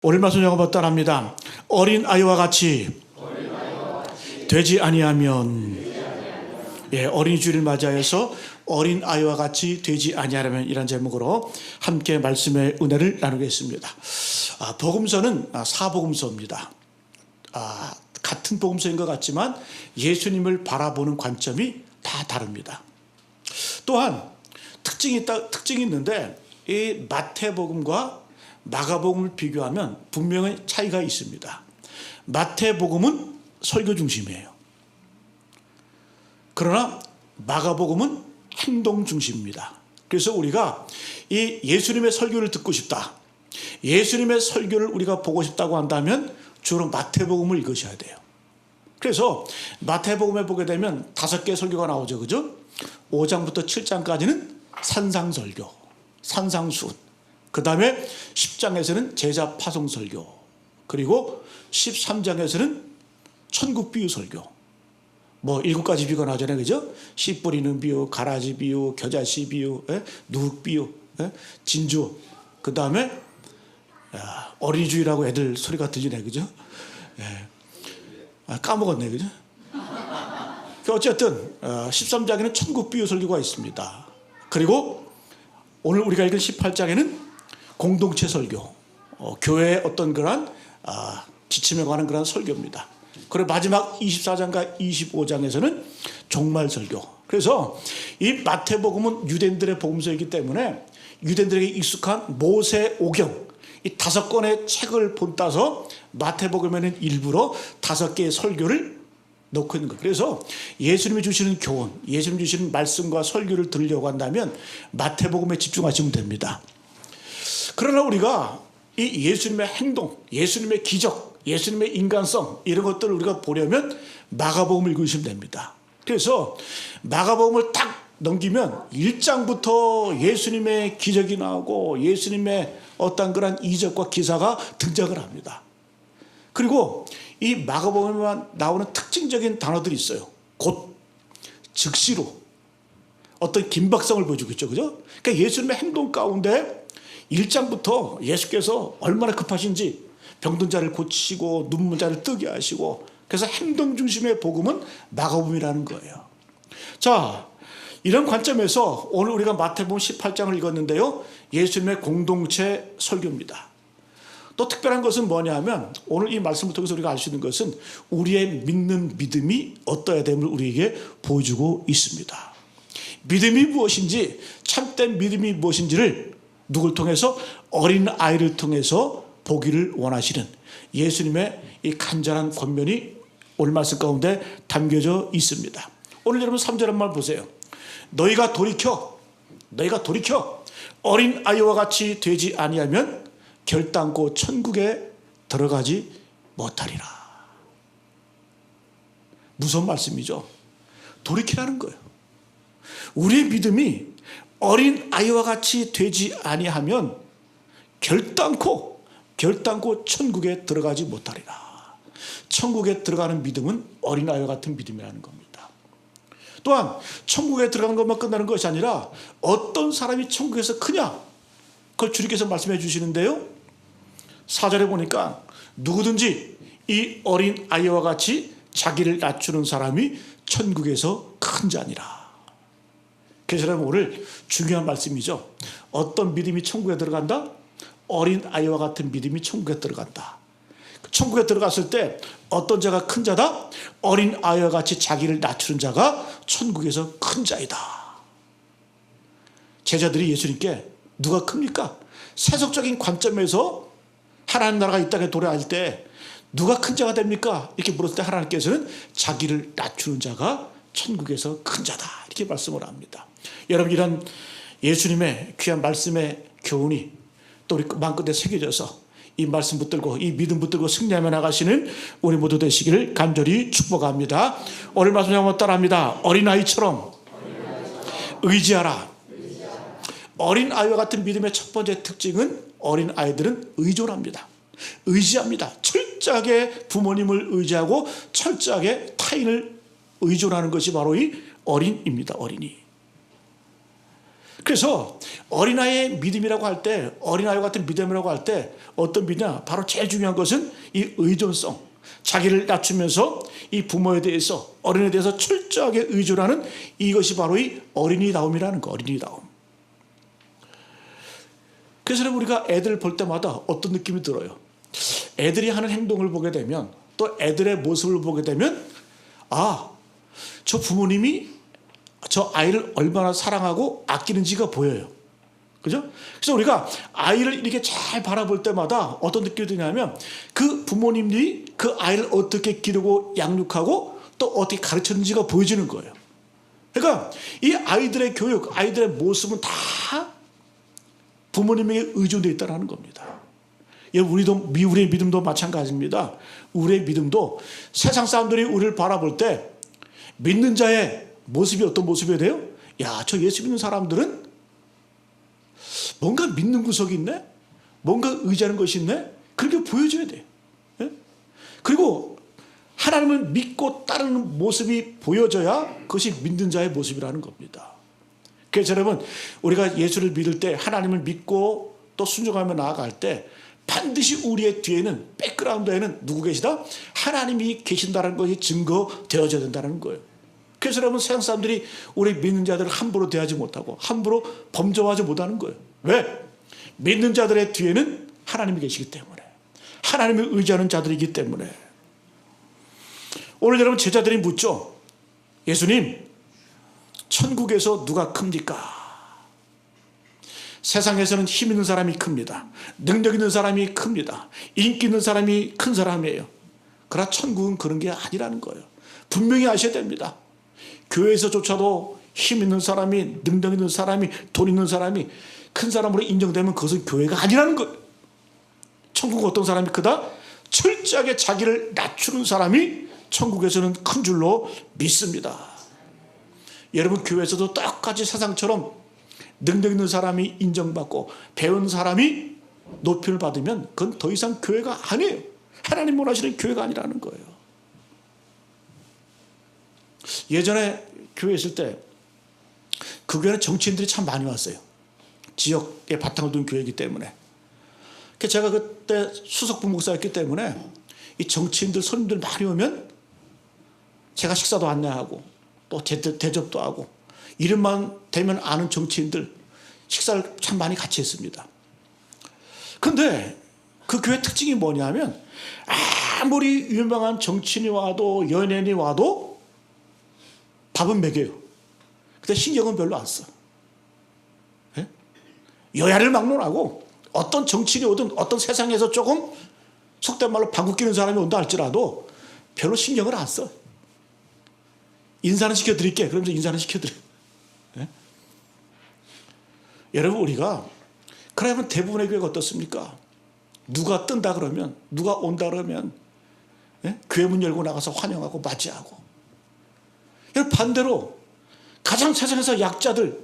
오늘 말씀 영어 따라합니다. 어린 아이와 같이 되지 아니하면. 어린이 주일을 맞이해서 어린 아이와 같이 되지 아니하려면 이란 제목으로 함께 말씀의 은혜를 나누겠습니다. 복음서는 사복음서입니다. 같은 복음서인 것 같지만 예수님을 바라보는 관점이 다 다릅니다. 또한 특징이 있는데 이 마태복음과 마가복음을 비교하면 분명히 차이가 있습니다. 마태복음은 설교 중심이에요. 그러나 마가복음은 행동 중심입니다. 그래서 우리가 이 예수님의 설교를 듣고 싶다, 예수님의 설교를 우리가 보고 싶다고 한다면 주로 마태복음을 읽으셔야 돼요. 그래서 마태복음에 보게 되면 5개의 설교가 나오죠. 그죠? 5장부터 7장까지는 산상설교, 산상수훈. 그 다음에 10장에서는 제자 파송 설교, 그리고 13장에서는 천국 비유 설교. 7가지 비유가 나오잖아요. 그죠? 씨 뿌리는 비유, 가라지 비유, 겨자씨 비유, 누룩 비유, 진주. 그 다음에 어린이주의라고 애들 소리가 들리네. 그죠? 까먹었네. 그죠? 어쨌든 13장에는 천국 비유 설교가 있습니다. 그리고 오늘 우리가 읽은 18장에는 공동체 설교, 교회의 어떤 그런 지침에 관한 그런 설교입니다. 그리고 마지막 24장과 25장에서는 종말 설교. 그래서 이 마태복음은 유대인들의 복음서이기 때문에 유대인들에게 익숙한 모세 오경, 이 5권의 책을 본따서 마태복음에는 일부러 5개의 설교를 넣고 있는 거예요. 그래서 예수님이 주시는 교훈, 예수님이 주시는 말씀과 설교를 들으려고 한다면 마태복음에 집중하시면 됩니다. 그러나 우리가 이 예수님의 행동, 예수님의 기적, 예수님의 인간성, 이런 것들을 우리가 보려면 마가복음을 읽으시면 됩니다. 그래서 마가복음을 딱 넘기면 1장부터 예수님의 기적이 나오고 예수님의 어떤 그런 이적과 기사가 등장을 합니다. 그리고 이 마가복음에만 나오는 특징적인 단어들이 있어요. 곧, 즉시로, 어떤 긴박성을 보여주고 있죠. 그죠? 그러니까 예수님의 행동 가운데 1장부터 예수께서 얼마나 급하신지 병든 자를 고치시고 눈물 자를 뜨게 하시고, 그래서 행동 중심의 복음은 마가복음이라는 거예요. 자, 이런 관점에서 오늘 우리가 마태복음 18장을 읽었는데요, 예수님의 공동체 설교입니다. 또 특별한 것은 뭐냐면 오늘 이 말씀을 통해서 우리가 알 수 있는 것은 우리의 믿는 믿음이 어떠해야 됨을 우리에게 보여주고 있습니다. 믿음이 무엇인지, 참된 믿음이 무엇인지를 누굴 통해서? 어린 아이를 통해서 보기를 원하시는 예수님의 이 간절한 권면이 오늘 말씀 가운데 담겨져 있습니다. 오늘 여러분 3절 한 말 보세요. 너희가 돌이켜 어린 아이와 같이 되지 아니하면 결단코 천국에 들어가지 못하리라. 무서운 말씀이죠. 돌이키라는 거예요. 우리의 믿음이 어린 아이와 같이 되지 아니하면 결단코 천국에 들어가지 못하리라. 천국에 들어가는 믿음은 어린아이와 같은 믿음이라는 겁니다. 또한 천국에 들어가는 것만 끝나는 것이 아니라 어떤 사람이 천국에서 크냐, 그걸 주님께서 말씀해 주시는데요, 4절에 보니까 누구든지 이 어린아이와 같이 자기를 낮추는 사람이 천국에서 큰 자니라. 그래서 여러분 오늘 중요한 말씀이죠. 어떤 믿음이 천국에 들어간다? 어린 아이와 같은 믿음이 천국에 들어간다. 천국에 들어갔을 때 어떤 자가 큰 자다? 어린 아이와 같이 자기를 낮추는 자가 천국에서 큰 자이다. 제자들이 예수님께 누가 큽니까? 세속적인 관점에서 하나님 나라가 이 땅에 도래할 때 누가 큰 자가 됩니까? 이렇게 물었을 때 하나님께서는 자기를 낮추는 자가 천국에서 큰 자다, 이렇게 말씀을 합니다. 여러분, 이런 예수님의 귀한 말씀의 교훈이 또 우리 마음끝에 새겨져서 이 말씀 붙들고 이 믿음 붙들고 승리하며 나가시는 우리 모두 되시기를 간절히 축복합니다. 오늘 말씀 한번 따라합니다. 어린아이처럼 의지하라. 어린아이와 같은 믿음의 첫 번째 특징은 어린아이들은 의존합니다. 의지합니다. 철저하게 부모님을 의지하고 철저하게 타인을 의존하는 것이 바로 이 어린입니다. 어린이. 그래서 어린아이의 믿음이라고 할 때, 어린아이와 같은 믿음이라고 할 때 어떤 믿음이냐? 바로 제일 중요한 것은 이 의존성. 자기를 낮추면서 이 부모에 대해서, 어린애에 대해서 철저하게 의존하는, 이것이 바로 이 어린이다움이라는 거, 어린이다움. 그래서 우리가 애들 볼 때마다 어떤 느낌이 들어요? 애들이 하는 행동을 보게 되면, 또 애들의 모습을 보게 되면, 아, 저 부모님이 저 아이를 얼마나 사랑하고 아끼는지가 보여요. 그죠? 그래서 우리가 아이를 이렇게 잘 바라볼 때마다 어떤 느낌이 드냐면, 그 부모님들이 그 아이를 어떻게 기르고 양육하고 또 어떻게 가르쳤는지가 보여지는 거예요. 그러니까 이 아이들의 교육, 아이들의 모습은 다 부모님에게 의존되어 있다는 겁니다. 우리의 믿음도 마찬가지입니다. 우리의 믿음도 세상 사람들이 우리를 바라볼 때 믿는 자의 모습이 어떤 모습이 돼요? 야, 저 예수 믿는 사람들은 뭔가 믿는 구석이 있네? 뭔가 의지하는 것이 있네? 그렇게 보여줘야 돼요. 예? 그리고 하나님을 믿고 따르는 모습이 보여져야 그것이 믿는 자의 모습이라는 겁니다. 그래서 여러분, 우리가 예수를 믿을 때, 하나님을 믿고 또 순종하며 나아갈 때 반드시 우리의 뒤에는, 백그라운드에는 누구 계시다? 하나님이 계신다는 것이 증거되어져야 된다는 거예요. 그래서 여러분, 세상 사람들이 우리 믿는 자들을 함부로 대하지 못하고 함부로 범죄하지 못하는 거예요. 왜? 믿는 자들의 뒤에는 하나님이 계시기 때문에, 하나님을 의지하는 자들이기 때문에. 오늘 여러분, 제자들이 묻죠. 예수님, 천국에서 누가 큽니까? 세상에서는 힘 있는 사람이 큽니다. 능력 있는 사람이 큽니다. 인기 있는 사람이 큰 사람이에요. 그러나 천국은 그런 게 아니라는 거예요. 분명히 아셔야 됩니다. 교회에서조차도 힘 있는 사람이, 능력 있는 사람이, 돈 있는 사람이 큰 사람으로 인정되면 그것은 교회가 아니라는 거예요. 천국은 어떤 사람이 크다? 철저하게 자기를 낮추는 사람이 천국에서는 큰 줄로 믿습니다. 여러분, 교회에서도 똑같이 세상처럼 능력 있는 사람이 인정받고 배운 사람이 높임을 받으면 그건 더 이상 교회가 아니에요. 하나님 원하시는 교회가 아니라는 거예요. 예전에 교회에 있을 때 그 교회는 정치인들이 참 많이 왔어요. 지역에 바탕을 둔 교회이기 때문에. 제가 그때 수석부 목사였기 때문에 이 정치인들, 손님들 많이 오면 제가 식사도 안내하고 또 대접도 하고, 이름만 대면 아는 정치인들 식사를 참 많이 같이 했습니다. 그런데 그 교회 특징이 뭐냐면, 아무리 유명한 정치인이 와도 연예인이 와도 밥은 먹여요. 근데 신경은 별로 안 써. 예? 여야를 막론하고 어떤 정치인이 오든 어떤 세상에서 조금 속된 말로 방귀 뀌는 사람이 온다 할지라도 별로 신경을 안 써. 인사는 시켜드릴게. 그러면서 인사는 시켜드려요. 예? 여러분, 우리가 그러면 대부분의 교회가 어떻습니까? 누가 뜬다 그러면, 누가 온다 그러면, 예? 교회 문 열고 나가서 환영하고 맞이하고. 여러분, 반대로 가장 세상에서 약자들,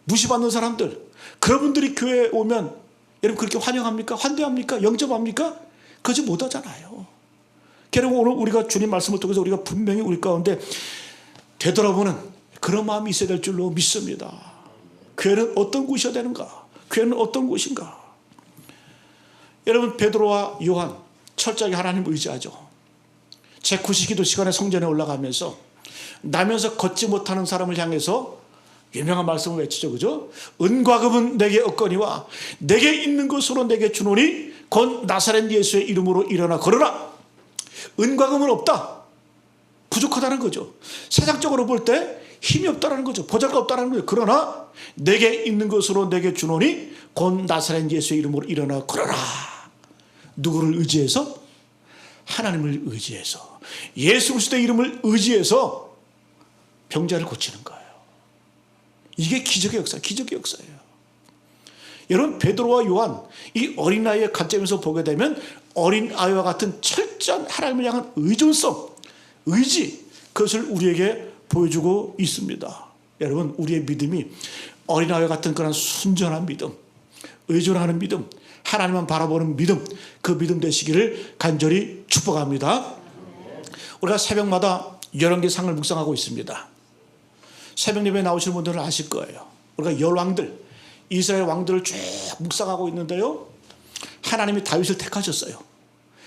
무시받는 사람들, 그런 분들이 교회에 오면 여러분 그렇게 환영합니까? 환대합니까? 영접합니까? 그러지 못하잖아요. 여러분, 오늘 우리가 주님 말씀을 통해서 우리가 분명히 우리 가운데 되돌아보는 그런 마음이 있어야 될 줄로 믿습니다. 교회는 어떤 곳이어야 되는가? 교회는 어떤 곳인가? 여러분, 베드로와 요한 철저하게 하나님을 의지하죠. 제 90기도 시간에 성전에 올라가면서 나면서 걷지 못하는 사람을 향해서 유명한 말씀을 외치죠. 그죠? 은과 금은 내게 없거니와 내게 있는 것으로 내게 주노니 곧 나사렛 예수의 이름으로 일어나 걸어라. 은과 금은 없다. 부족하다는 거죠. 세상적으로 볼 때 힘이 없다는 거죠. 보잘것 없다는 거죠. 그러나 내게 있는 것으로 내게 주노니 곧 나사렛 예수의 이름으로 일어나 걸어라. 누구를 의지해서? 하나님을 의지해서, 예수 그리스도의 이름을 의지해서 병자를 고치는 거예요. 이게 기적의 역사, 기적의 역사예요. 여러분, 베드로와 요한, 이 어린아이의 관점에서 보게 되면 어린아이와 같은 철저한 하나님을 향한 의존성, 의지, 그것을 우리에게 보여주고 있습니다. 여러분, 우리의 믿음이 어린아이와 같은 그런 순전한 믿음, 의존하는 믿음, 하나님만 바라보는 믿음, 그 믿음 되시기를 간절히 축복합니다. 우리가 새벽마다 열왕기 상을 묵상하고 있습니다. 새벽 예배에 나오시는 분들은 아실 거예요. 우리가 열왕들, 이스라엘 왕들을 쭉 묵상하고 있는데요, 하나님이 다윗을 택하셨어요.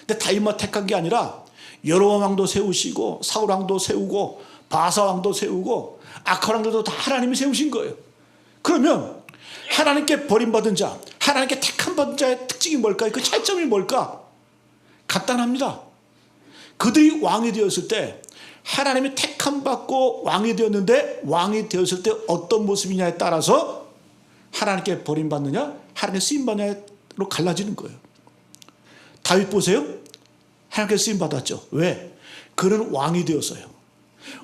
근데 다윗만 택한 게 아니라 여로보암 왕도 세우시고 사울 왕도 세우고 바사 왕도 세우고 악한 왕들도 다 하나님이 세우신 거예요. 그러면 하나님께 버림받은 자, 하나님께 택함 받은 자의 특징이 뭘까요? 그 차이점이 뭘까? 간단합니다. 그들이 왕이 되었을 때, 하나님이 택함 받고 왕이 되었는데, 왕이 되었을 때 어떤 모습이냐에 따라서 하나님께 버림받느냐, 하나님께 쓰임받느냐로 갈라지는 거예요. 다윗 보세요. 하나님께 쓰임받았죠. 왜? 그는 왕이 되었어요.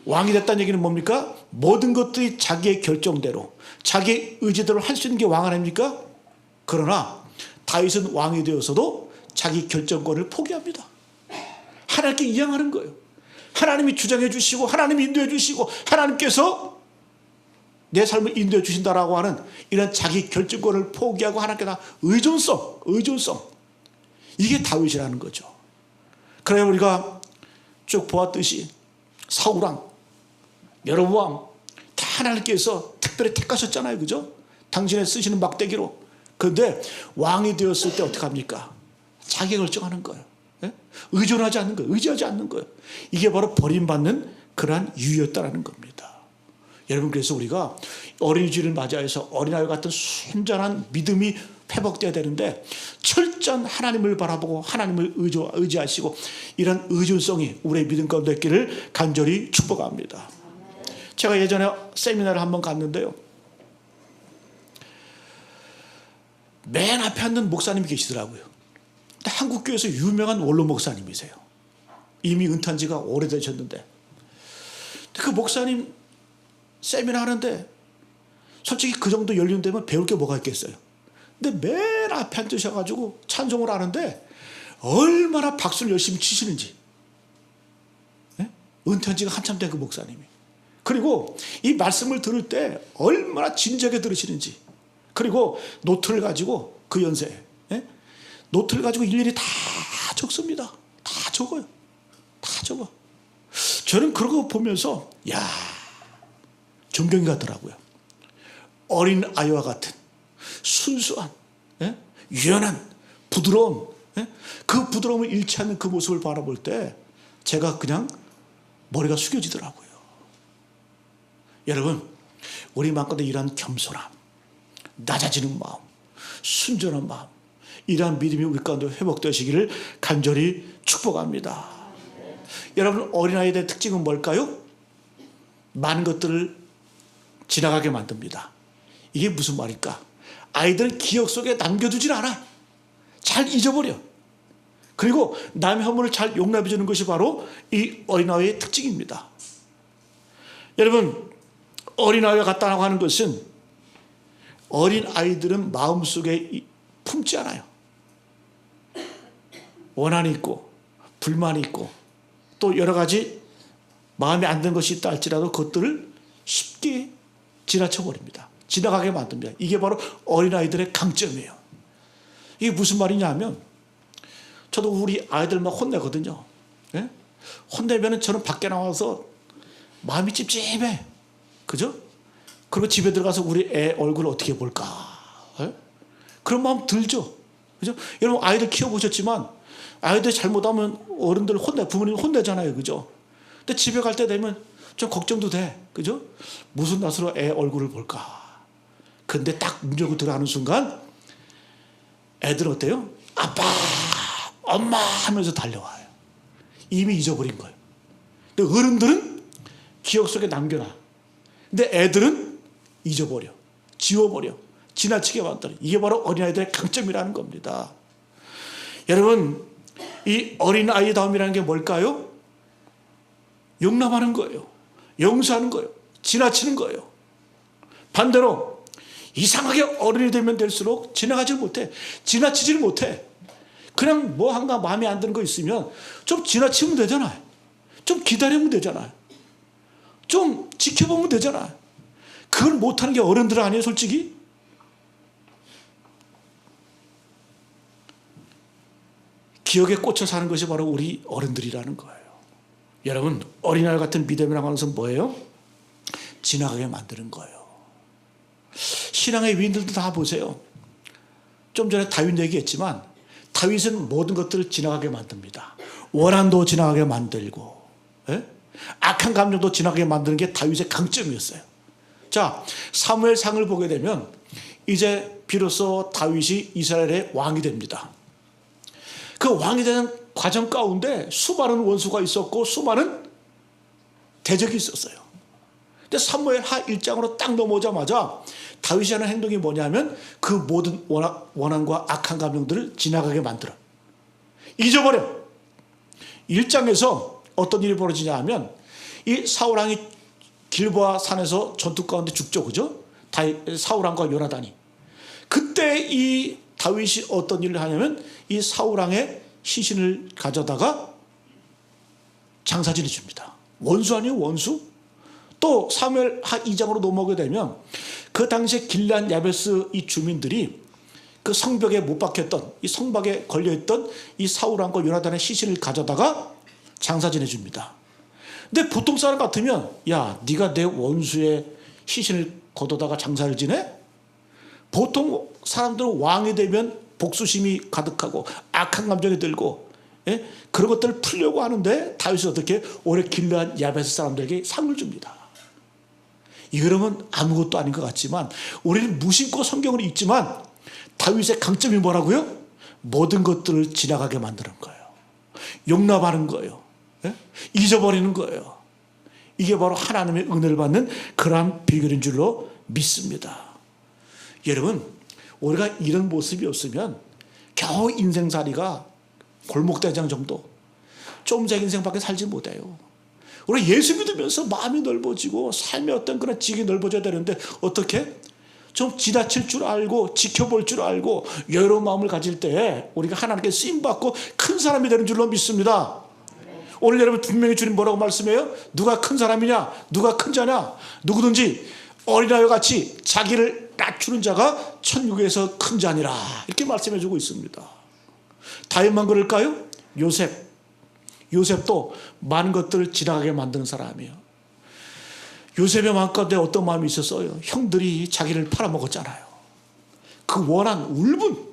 왕이 됐다는 얘기는 뭡니까? 모든 것들이 자기의 결정대로, 자기의 의지대로 할 수 있는 게 왕 아닙니까? 그러나 다윗은 왕이 되어서도 자기 결정권을 포기합니다. 하나님께 이양하는 거예요. 하나님이 주장해 주시고 하나님이 인도해 주시고 하나님께서 내 삶을 인도해 주신다라고 하는 이런 자기 결정권을 포기하고 하나님께 다 의존성. 이게 다윗이라는 거죠. 그래서 우리가 쭉 보았듯이 사울왕, 여로보암 다 하나님께서 특별히 택하셨잖아요. 그죠? 당신의 쓰시는 막대기로. 그런데 왕이 되었을 때 어떻게 합니까? 자기 결정하는 거예요. 예? 의존하지 않는 거예요. 의지하지 않는 거예요. 이게 바로 버림받는 그러한 이유였다라는 겁니다. 여러분, 그래서 우리가 어린이집을 맞이해서 어린아이 같은 순전한 믿음이 회복돼야 되는데, 철저한 하나님을 바라보고 하나님을 의지하시고 이런 의존성이 우리의 믿음 가운데 있기를 간절히 축복합니다. 제가 예전에 세미나를 한번 갔는데요, 맨 앞에 앉는 목사님이 계시더라고요. 한국교회에서 유명한 원로 목사님이세요. 이미 은퇴한 지가 오래되셨는데, 그 목사님 세미나 하는데 솔직히 그 정도 연륜 되면 배울 게 뭐가 있겠어요. 근데 맨 앞에 앉으셔가지고 찬송을 하는데 얼마나 박수를 열심히 치시는지. 네? 은퇴한 지가 한참 된 그 목사님이. 그리고 이 말씀을 들을 때 얼마나 진지하게 들으시는지. 그리고 노트를 가지고 그 연세에, 네? 노트를 가지고 일일이 다 적습니다. 다 적어요. 다 적어. 저는 그런 거 보면서 야, 존경이 가더라고요. 어린 아이와 같은 순수한, 예? 유연한, 부드러운, 예? 그 부드러움을 잃지 않는 그 모습을 바라볼 때 제가 그냥 머리가 숙여지더라고요. 여러분, 우리 마음가운데 이러한 겸손함, 낮아지는 마음, 순전한 마음, 이러한 믿음이 우리 가운데 회복되시기를 간절히 축복합니다. 여러분, 어린아이들의 특징은 뭘까요? 많은 것들을 지나가게 만듭니다. 이게 무슨 말일까? 아이들은 기억 속에 남겨두질 않아. 잘 잊어버려. 그리고 남의 허물을 잘 용납해주는 것이 바로 이 어린아이의 특징입니다. 여러분, 어린아이와 같다고 하는 것은 어린아이들은 마음속에 품지 않아요. 원한이 있고 불만이 있고 또 여러 가지 마음에 안 드는 것이 있다 할지라도 그것들을 쉽게 지나쳐버립니다. 지나가게 만듭니다. 이게 바로 어린아이들의 강점이에요. 이게 무슨 말이냐 하면, 저도 우리 아이들 막 혼내거든요. 예? 혼내면 저는 밖에 나와서 마음이 찝찝해. 그죠? 그리고 집에 들어가서 우리 애 얼굴을 어떻게 볼까? 예? 그런 마음 들죠? 그죠? 여러분, 아이들 키워보셨지만 아이들 잘못하면 어른들 부모님 혼내잖아요. 그죠? 근데 집에 갈 때 되면 좀 걱정도 돼. 그죠? 무슨 낯으로 애 얼굴을 볼까? 근데 딱 문 열고 들어가는 순간 애들은 어때요? 아빠, 엄마 하면서 달려와요. 이미 잊어버린 거예요. 근데 어른들은 기억 속에 남겨놔. 근데 애들은 잊어버려. 지워버려. 지나치게 만들어. 이게 바로 어린아이들의 강점이라는 겁니다. 여러분, 이 어린아이다움이라는 게 뭘까요? 용납하는 거예요. 용서하는 거예요. 지나치는 거예요. 반대로 이상하게 어른이 되면 될수록 지나가지 못해. 지나치지를 못해. 그냥 뭐 한가 마음에 안 드는 거 있으면 좀 지나치면 되잖아요. 좀 기다리면 되잖아요. 좀 지켜보면 되잖아요. 그걸 못하는 게 어른들 아니에요, 솔직히? 기억에 꽂혀 사는 것이 바로 우리 어른들이라는 거예요. 여러분, 어린아이 같은 믿음이라고 하는 것은 뭐예요? 지나가게 만드는 거예요. 신앙의 위인들도 다 보세요. 좀 전에 다윗 얘기했지만 다윗은 모든 것들을 지나가게 만듭니다. 원한도 지나가게 만들고, 예? 악한 감정도 지나가게 만드는 게 다윗의 강점이었어요. 자, 사무엘상을 보게 되면 이제 비로소 다윗이 이스라엘의 왕이 됩니다. 그 왕이 되는 과정 가운데 수많은 원수가 있었고 수많은 대적이 있었어요. 근데 사무엘하 1장으로 딱 넘어오자마자 다윗이 하는 행동이 뭐냐면 그 모든 원한과 악한 감정들을 지나가게 만들어. 잊어버려. 1장에서 어떤 일이 벌어지냐 하면 이 사울왕이 길보아 산에서 전투 가운데 죽죠. 그죠? 사울왕과 요나단이. 그때 이 다윗이 어떤 일을 하냐면 이 사울왕의 시신을 가져다가 장사 지내줍니다. 원수 아니에요, 원수? 또 사무엘하 2장으로 넘어오게 되면 그 당시에 길르앗 야베스 이 주민들이 그 성벽에 못 박혔던, 이 성벽에 걸려있던 이 사울왕과 요나단의 시신을 가져다가 장사 지내줍니다. 근데 보통 사람 같으면 야, 네가 내 원수의 시신을 걷어다가 장사를 지내? 보통 사람들은 왕이 되면 복수심이 가득하고 악한 감정이 들고, 예? 그런 것들을 풀려고 하는데 다윗이 어떻게 오히려 길르앗 야베스 사람들에게 상을 줍니다. 이러면 아무것도 아닌 것 같지만 우리는 무심코 성경을 읽지만 다윗의 강점이 뭐라고요? 모든 것들을 지나가게 만드는 거예요. 용납하는 거예요. 예? 잊어버리는 거예요. 이게 바로 하나님의 은혜를 받는 그러한 비결인 줄로 믿습니다. 여러분, 우리가 이런 모습이 없으면 겨우 인생살이가 골목대장 정도, 좀 제 인생밖에 살지 못해요. 우리 예수 믿으면서 마음이 넓어지고 삶의 어떤 그런 지식이 넓어져야 되는데 어떻게? 좀 지나칠 줄 알고 지켜볼 줄 알고 여유로운 마음을 가질 때 우리가 하나님께 쓰임받고 큰 사람이 되는 줄로 믿습니다. 오늘 여러분 분명히 주님 뭐라고 말씀해요? 누가 큰 사람이냐? 누가 큰 자냐? 누구든지 어린아이와 같이 자기를 낮추는 자가 천국에서 큰 자니라, 이렇게 말씀해 주고 있습니다. 다윗만 그럴까요? 요셉도 많은 것들을 지나가게 만드는 사람이에요. 요셉의 마음 가운데 어떤 마음이 있었어요? 형들이 자기를 팔아먹었잖아요. 그 원한, 울분.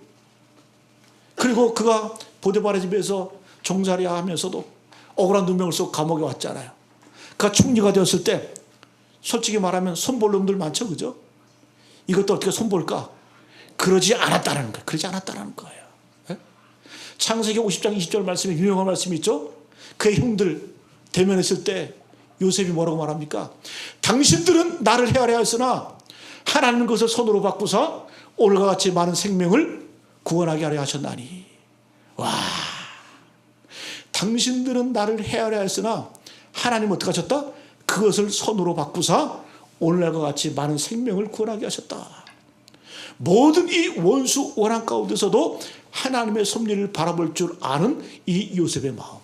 그리고 그가 보디발의 집에서 종살이 하면서도 억울한 누명을 쓰고 감옥에 왔잖아요. 그가 총리가 되었을 때 솔직히 말하면 손볼 놈들 많죠, 그죠? 이것도 어떻게 손볼까? 그러지 않았다는 거예요. 그러지 않았다는 거예요. 예? 창세기 50장 20절 말씀에 유명한 말씀이 있죠. 그의 형들 대면했을 때 요셉이 뭐라고 말합니까? 당신들은 나를 헤아려 하였으나 하나님 것을 손으로 바꾸사 오늘과 같이 많은 생명을 구원하게 하려 하셨나니. 와, 당신들은 나를 헤아려 하였으나 하나님 어떻게 하셨다? 그것을 손으로 바꾸사 오늘날과 같이 많은 생명을 구원하게 하셨다. 모든 이 원수 원한 가운데서도 하나님의 섭리를 바라볼 줄 아는 이 요셉의 마음.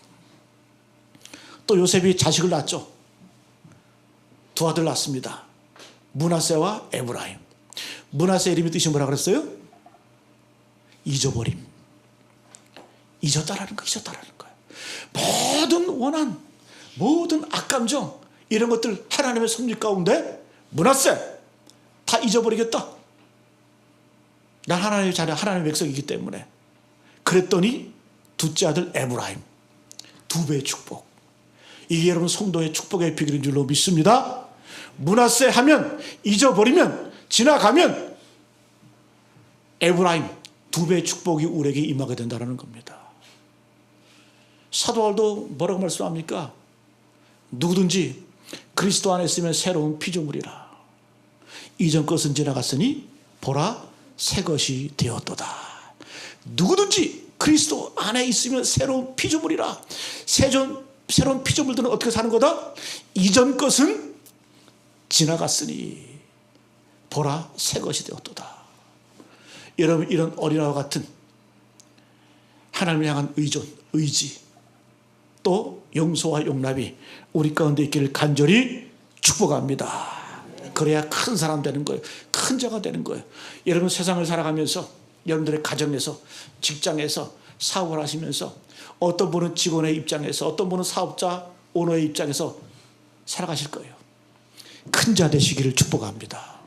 또 요셉이 자식을 낳았죠. 두 아들 낳습니다. 므낫세와 에브라임. 므낫세 이름의 뜻이 뭐라 그랬어요? 잊어버림. 잊었다라는 거예요. 모든 원한, 모든 악감정, 이런 것들 하나님의 섭리 가운데 므낫세 다 잊어버리겠다. 난 하나님의 자녀, 하나님의 백성이기 때문에. 그랬더니 둘째 아들 에브라임, 두 배의 축복. 이게 여러분 성도의 축복의 비결인 줄로 믿습니다. 므낫세 하면, 잊어버리면, 지나가면 에브라임 두 배의 축복이 우리에게 임하게 된다는 겁니다. 사도 바울도 뭐라고 말씀합니까? 누구든지 그리스도 안에 있으면 새로운 피조물이라. 이전 것은 지나갔으니 보라 새 것이 되었도다. 누구든지 그리스도 안에 있으면 새로운 피조물이라. 새로운 피조물들은 어떻게 사는 거다? 이전 것은 지나갔으니 보라 새 것이 되었도다. 여러분, 이런 어린아이와 같은 하나님을 향한 의존, 의지, 또 용서와 용납이 우리 가운데 있기를 간절히 축복합니다. 그래야 큰 사람 되는 거예요. 큰 자가 되는 거예요. 여러분, 세상을 살아가면서 여러분들의 가정에서, 직장에서, 사업을 하시면서 어떤 분은 직원의 입장에서, 어떤 분은 사업자, 오너의 입장에서 살아가실 거예요. 큰 자 되시기를 축복합니다.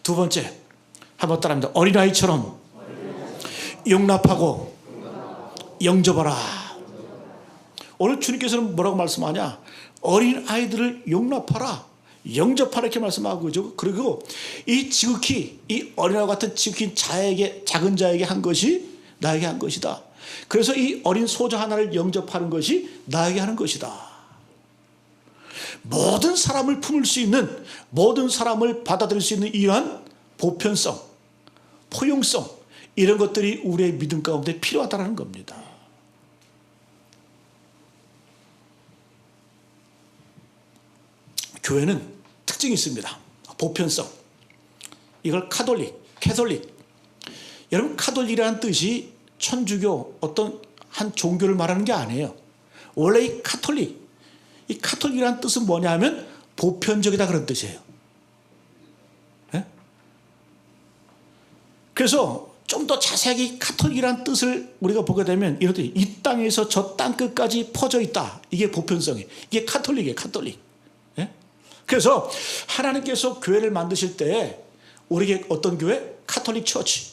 두 번째, 한번 따라합니다. 어린아이처럼 용납하고 영접하라. 오늘 주님께서는 뭐라고 말씀하냐? 어린아이들을 용납하라, 영접하라 이렇게 말씀하고 그죠? 그리고 이 지극히 이 어린아이와 같은 지극히 자에게, 작은 자에게 한 것이 나에게 한 것이다. 그래서 이 어린 소자 하나를 영접하는 것이 나에게 하는 것이다. 모든 사람을 품을 수 있는, 모든 사람을 받아들일 수 있는 이러한 보편성, 포용성, 이런 것들이 우리의 믿음 가운데 필요하다는 겁니다. 교회는 특징이 있습니다. 보편성. 이걸 캐톨릭. 여러분, 카톨릭이라는 뜻이 천주교, 어떤 한 종교를 말하는 게 아니에요. 원래 이 카톨릭이라는 뜻은 뭐냐면 보편적이다 그런 뜻이에요. 네? 그래서 좀 더 자세하게 카톨릭이라는 뜻을 우리가 보게 되면 이런 뜻, 이 땅에서 저 땅 끝까지 퍼져 있다. 이게 보편성이에요. 이게 카톨릭이에요. 네? 그래서 하나님께서 교회를 만드실 때 우리에게 어떤 교회? 카톨릭 처치.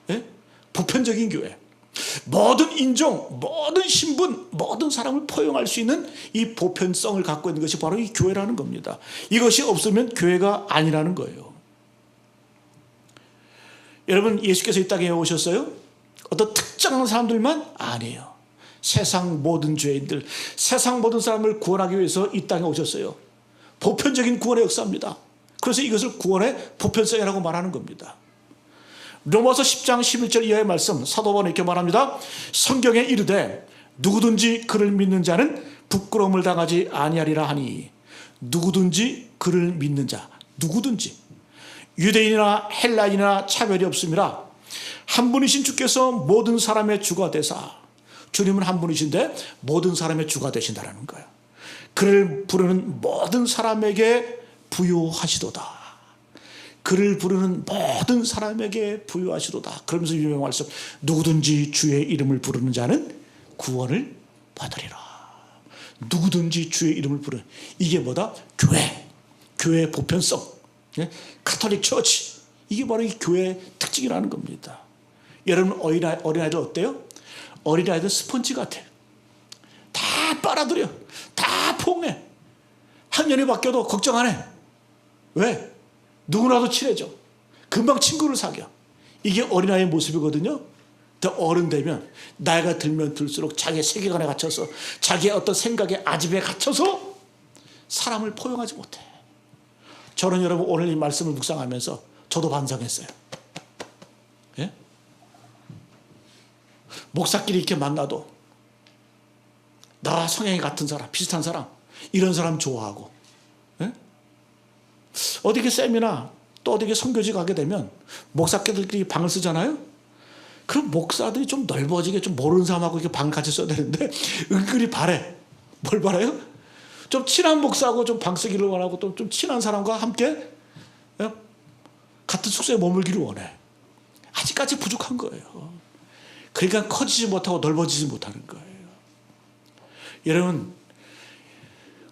네? 보편적인 교회. 모든 인종, 모든 신분, 모든 사람을 포용할 수 있는 이 보편성을 갖고 있는 것이 바로 이 교회라는 겁니다. 이것이 없으면 교회가 아니라는 거예요. 여러분, 예수께서 이 땅에 오셨어요? 어떤 특정한 사람들만? 아니에요. 세상 모든 죄인들, 세상 모든 사람을 구원하기 위해서 이 땅에 오셨어요. 보편적인 구원의 역사입니다. 그래서 이것을 구원의 보편성이라고 말하는 겁니다. 로마서 10장 11절 이하의 말씀, 사도 바울은 이렇게 말합니다. 성경에 이르되 누구든지 그를 믿는 자는 부끄러움을 당하지 아니하리라 하니. 누구든지 그를 믿는 자, 누구든지, 유대인이나 헬라인이나 차별이 없음이라. 한 분이신 주께서 모든 사람의 주가 되사. 주님은 한 분이신데 모든 사람의 주가 되신다는 거예요. 그를 부르는 모든 사람에게 부요하시도다. 그를 부르는 모든 사람에게 부요하시도다. 그러면서 유명한 말씀, 누구든지 주의 이름을 부르는 자는 구원을 받으리라. 누구든지 주의 이름을 부르는, 이게 뭐다? 교회의 보편성, 카톨릭 처치. 이게 바로 이 교회의 특징이라는 겁니다. 여러분, 어린아이들 어때요? 어린아이들 스펀지 같아. 다 빨아들여, 다 포옹해. 학년이 바뀌어도 걱정 안 해. 왜? 누구나도 친해져. 금방 친구를 사겨. 이게 어린아이의 모습이거든요. 더 어른 되면, 나이가 들면 들수록 자기의 세계관에 갇혀서, 자기의 어떤 생각의 아집에 갇혀서 사람을 포용하지 못해. 저는 여러분 오늘 이 말씀을 묵상하면서 저도 반성했어요. 예? 목사끼리 이렇게 만나도 나와 성향이 같은 사람, 비슷한 사람, 이런 사람 좋아하고, 예? 어디 세미나 또 어디 선교지 가게 되면 목사끼리끼리 방을 쓰잖아요. 그럼 목사들이 좀 넓어지게, 좀 모르는 사람하고 이렇게 방 같이 써야 되는데 은근히 바래. 뭘 바래요? 좀 친한 목사하고 좀 방 쓰기를 원하고, 또 좀 친한 사람과 함께 같은 숙소에 머물기를 원해. 아직까지 부족한 거예요. 그러니까 커지지 못하고 넓어지지 못하는 거예요. 여러분,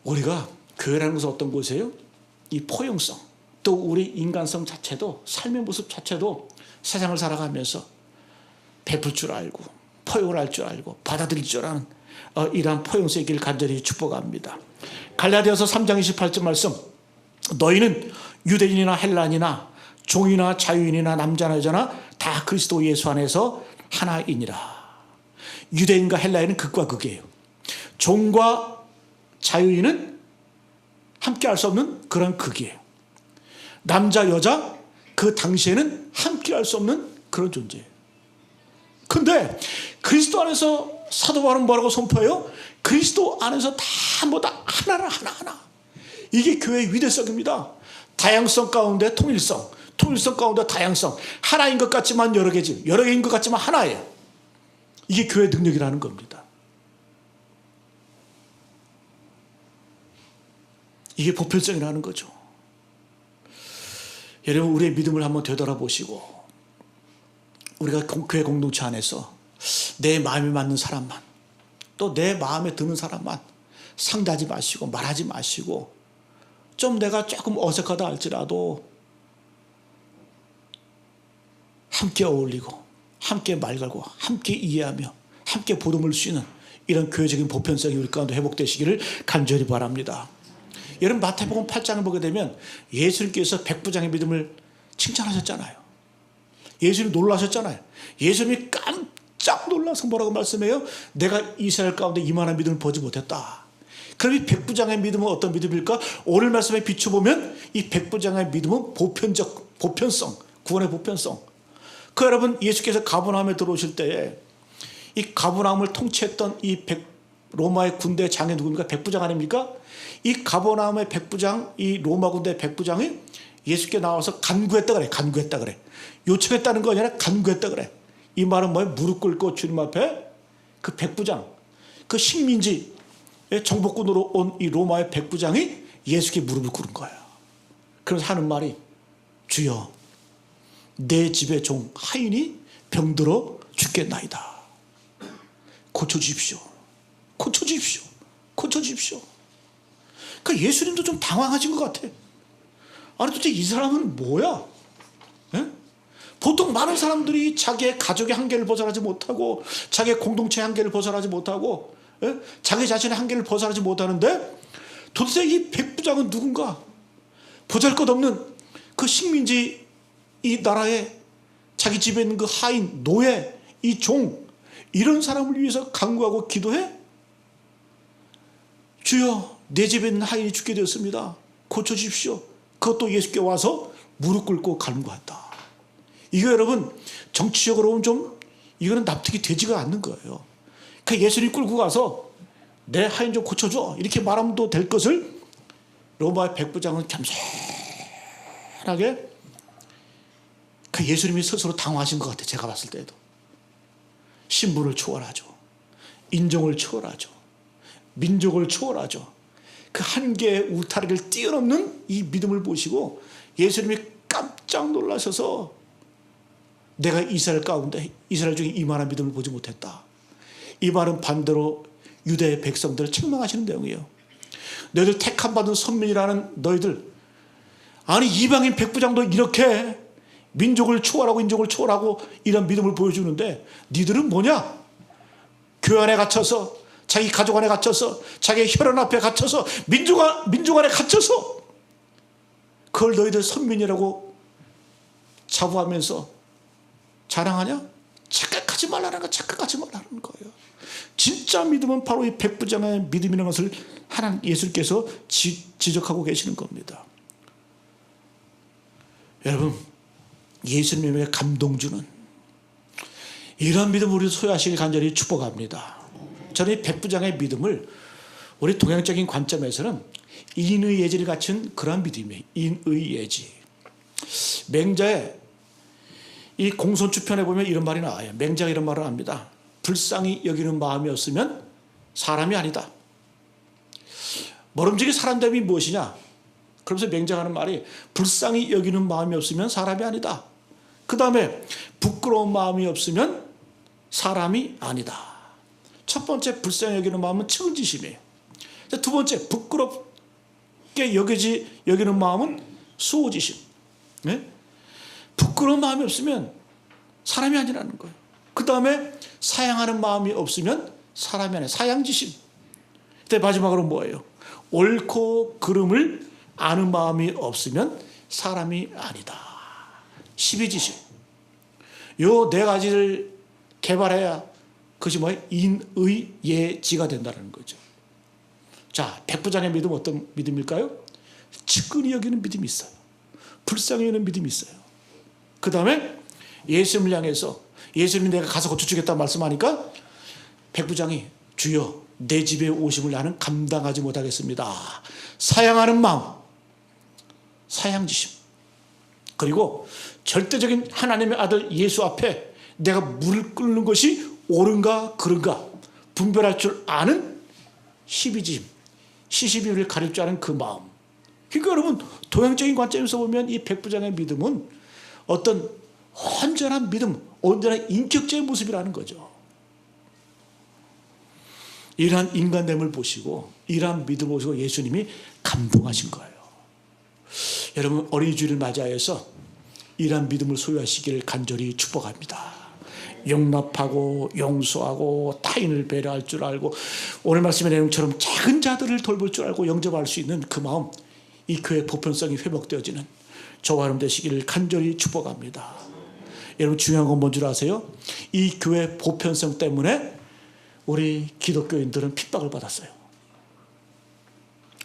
우리가 교회라는 것은 어떤 곳이에요? 이 포용성, 또 우리 인간성 자체도, 삶의 모습 자체도 세상을 살아가면서 베풀 줄 알고, 포용을 할 줄 알고, 받아들일 줄 아는 이러한 포용성의 길 간절히 축복합니다. 갈라디아서 3장 28절 말씀, 너희는 유대인이나 헬라인이나 종이나 자유인이나 남자나 여자나 다 그리스도 예수 안에서 하나이니라. 유대인과 헬라인은 극과 극이에요. 종과 자유인은 함께 할 수 없는 그런 극이에요. 남자 여자, 그 당시에는 함께 할 수 없는 그런 존재예요. 근데 그리스도 안에서 사도 바울은 뭐라고 선포해요? 그리스도 안에서 다 뭐다? 하나라, 하나. 이게 교회의 위대성입니다. 다양성 가운데 통일성, 통일성 가운데 다양성. 하나인 것 같지만 여러 개지, 여러 개인 것 같지만 하나예요. 이게 교회의 능력이라는 겁니다. 이게 보편성이라는 거죠. 여러분, 우리의 믿음을 한번 되돌아보시고, 우리가 교회 공동체 안에서 내 마음에 맞는 사람만, 또 내 마음에 드는 사람만 상대하지 마시고, 말하지 마시고, 좀 내가 조금 어색하다 할지라도 함께 어울리고 함께 말 걸고 함께 이해하며 함께 보듬을 수 있는 이런 교회적인 보편성이 우리 가운데 회복되시기를 간절히 바랍니다. 여러분 마태복음 8장을 보게 되면 예수님께서 백부장의 믿음을 칭찬하셨잖아요. 예수님 놀라셨잖아요. 예수님이 깜짝 놀라서 뭐라고 말씀해요? 내가 이스라엘 가운데 이만한 믿음을 보지 못했다. 그럼 이 백부장의 믿음은 어떤 믿음일까? 오늘 말씀에 비춰보면 이 백부장의 믿음은 보편성, 구원의 보편성. 그 여러분 예수께서 가버나움에 들어오실 때에 이 가버나움을 통치했던 이 로마의 군대 장이 누굽니까? 백부장 아닙니까? 이 가버나움의 백부장, 이 로마 군대 백부장이 예수께 나와서 간구했다 그래. 간구했다 그래. 요청했다는 거 아니라 간구했다 그래. 이 말은 뭐예요? 무릎 꿇고 주님 앞에 그 백부장, 그 식민지의 정복군으로 온 이 로마의 백부장이 예수께 무릎을 꿇은 거예요. 그래서 하는 말이 주여 내 집의 종 하인이 병들어 죽겠나이다. 고쳐주십시오. 고쳐주십시오. 고쳐주십시오. 그러니까 예수님도 좀 당황하신 것 같아. 아니 도대체 이 사람은 뭐야? 예? 보통 많은 사람들이 자기의 가족의 한계를 벗어나지 못하고 자기의 공동체의 한계를 벗어나지 못하고 예? 자기 자신의 한계를 벗어나지 못하는데 도대체 이 백부장은 누군가? 보잘것없는 그 식민지 이 나라에 자기 집에 있는 그 하인, 노예, 이 종 이런 사람을 위해서 간구하고 기도해? 주여 내 집에 있는 하인이 죽게 되었습니다. 고쳐주십시오. 그것도 예수께 와서 무릎 꿇고 간구한다. 이거 여러분 정치적으로는 좀 이거는 납득이 되지가 않는 거예요. 그러니까 예수님 끌고 가서 내 하인 좀 고쳐줘 이렇게 말하면 될 것을 로마의 백부장은 겸손하게 그 예수님이 스스로 당황하신 것 같아요. 제가 봤을 때도 신분을 초월하죠. 인종을 초월하죠. 민족을 초월하죠. 그 한계의 울타리를 뛰어넘는 이 믿음을 보시고 예수님이 깜짝 놀라셔서 내가 이스라엘 가운데 이스라엘 중에 이만한 믿음을 보지 못했다. 이 말은 반대로 유대의 백성들을 책망하시는 내용이에요. 너희들 택함 받은 선민이라는 너희들, 아니 이방인 백부장도 이렇게 민족을 초월하고 인종을 초월하고 이런 믿음을 보여주는데 니들은 뭐냐? 교회 안에 갇혀서 자기 가족 안에 갇혀서 자기의 혈연 앞에 갇혀서 민족 안에 갇혀서 그걸 너희들 선민이라고 자부하면서 자랑하냐? 착각하지 말라는 거, 착각하지 말라는 거예요. 진짜 믿음은 바로 이 백부장의 믿음이라는 것을 하나님 예수께서 지적하고 계시는 겁니다. 여러분 예수님의 감동 주는 이런 믿음을 우리 소유하시길 간절히 축복합니다. 저는 이 백부장의 믿음을 우리 동양적인 관점에서는 인의 예지를 갖춘 그런 믿음이에요. 인의 예지. 맹자의 이 공손주편에 보면 이런 말이 나와요. 맹자가 이런 말을 합니다. 불쌍히 여기는 마음이 없으면 사람이 아니다. 모름지기 사람됨이 무엇이냐? 그러면서 맹자가 하는 말이 불쌍히 여기는 마음이 없으면 사람이 아니다. 그 다음에 부끄러운 마음이 없으면 사람이 아니다. 첫 번째 불쌍히 여기는 마음은 측은지심이에요. 두 번째 부끄럽게 여기는 마음은 수호지심. 네? 부끄러운 마음이 없으면 사람이 아니라는 거예요. 그 다음에 사양하는 마음이 없으면 사람이 아니라 사양지심. 그때 마지막으로 뭐예요? 옳고 그름을 아는 마음이 없으면 사람이 아니다. 시비지심. 요 네 가지를 개발해야 그것이 뭐예요? 인의예지가 된다는 거죠. 자, 백부장의 믿음은 어떤 믿음일까요? 측은히 여기는 믿음이 있어요. 불쌍히 여기는 믿음이 있어요. 그 다음에 예수님을 향해서 예수님이 내가 가서 고쳐주겠다 말씀하니까 백부장이 주여 내 집에 오심을 나는 감당하지 못하겠습니다. 사양하는 마음, 사양지심. 그리고 절대적인 하나님의 아들 예수 앞에 내가 무릎 꿇는 것이 옳은가 그른가 분별할 줄 아는 시비지심, 시시비를 가릴 줄 아는 그 마음. 그러니까 여러분 동양적인 관점에서 보면 이 백부장의 믿음은 어떤 온전한 믿음, 온전한 인격적인 모습이라는 거죠. 이러한 인간됨을 보시고 이러한 믿음을 보시고 예수님이 감동하신 거예요. 여러분 어린이 주일을 맞이하여서 이러한 믿음을 소유하시기를 간절히 축복합니다. 용납하고 용서하고 타인을 배려할 줄 알고 오늘 말씀의 내용처럼 작은 자들을 돌볼 줄 알고 영접할 수 있는 그 마음, 이 교회의 보편성이 회복되어지는 저와 여러분 되시기를 간절히 축복합니다. 여러분 중요한 건 뭔 줄 아세요? 이 교회 보편성 때문에 우리 기독교인들은 핍박을 받았어요.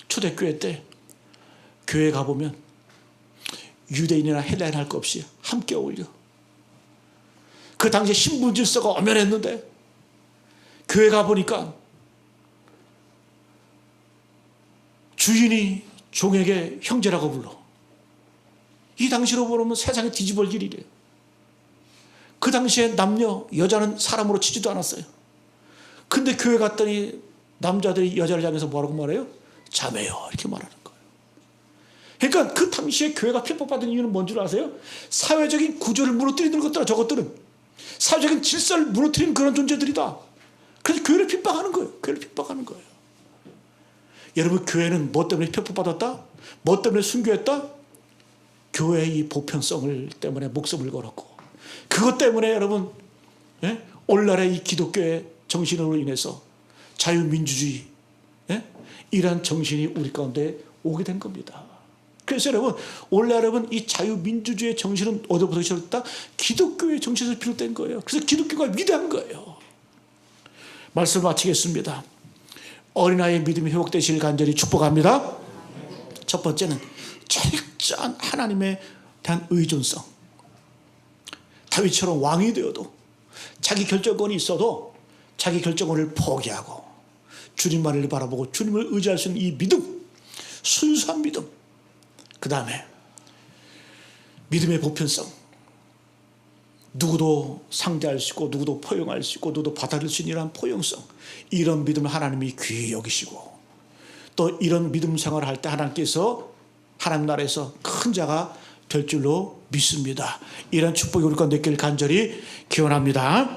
초대교회 때 교회 가보면 유대인이나 헬라인 할 것 없이 함께 어울려. 그 당시에 신분 질서가 엄연했는데 교회 가보니까 주인이 종에게 형제라고 불러. 이 당시로 보면 세상에 뒤집어질 일이에요. 그 당시에 남녀, 여자는 사람으로 치지도 않았어요. 근데 교회 갔더니 남자들이 여자를 향해서 뭐라고 말해요? 자매요, 이렇게 말하는 거예요. 그러니까 그 당시에 교회가 핍박받은 이유는 뭔 줄 아세요? 사회적인 구조를 무너뜨리는 것들아. 저것들은 사회적인 질서를 무너뜨리는 그런 존재들이다. 그래서 교회를 핍박하는 거예요. 교회를 핍박하는 거예요. 여러분, 교회는 뭐 때문에 핍박받았다? 뭐 때문에 순교했다? 교회의 이 보편성을 때문에 목숨을 걸었고, 그것 때문에 여러분, 오늘날의 이 기독교의 정신으로 인해서 자유민주주의, 이러한 정신이 우리 가운데 오게 된 겁니다. 그래서 여러분, 원래 여러분 이 자유민주주의 정신은 어디부터 시작했다? 기독교의 정신에서 비롯된 거예요. 그래서 기독교가 위대한 거예요. 말씀 마치겠습니다. 어린아이의 믿음이 회복되시길 간절히 축복합니다. 첫 번째는 철저한 하나님에 대한 의존성. 다윗처럼 왕이 되어도 자기 결정권이 있어도 자기 결정권을 포기하고 주님만을 바라보고 주님을 의지할 수 있는 이 믿음, 순수한 믿음. 그 다음에 믿음의 보편성. 누구도 상대할 수 있고 누구도 포용할 수 있고 누구도 받아들일 수 있는 이런 포용성. 이런 믿음을 하나님이 귀히 여기시고 또 이런 믿음 생활을 할 때 하나님께서 하나님 나라에서 큰 자가 될 줄로 믿습니다. 이런 축복이 우리 가운데 있기를 간절히 기원합니다.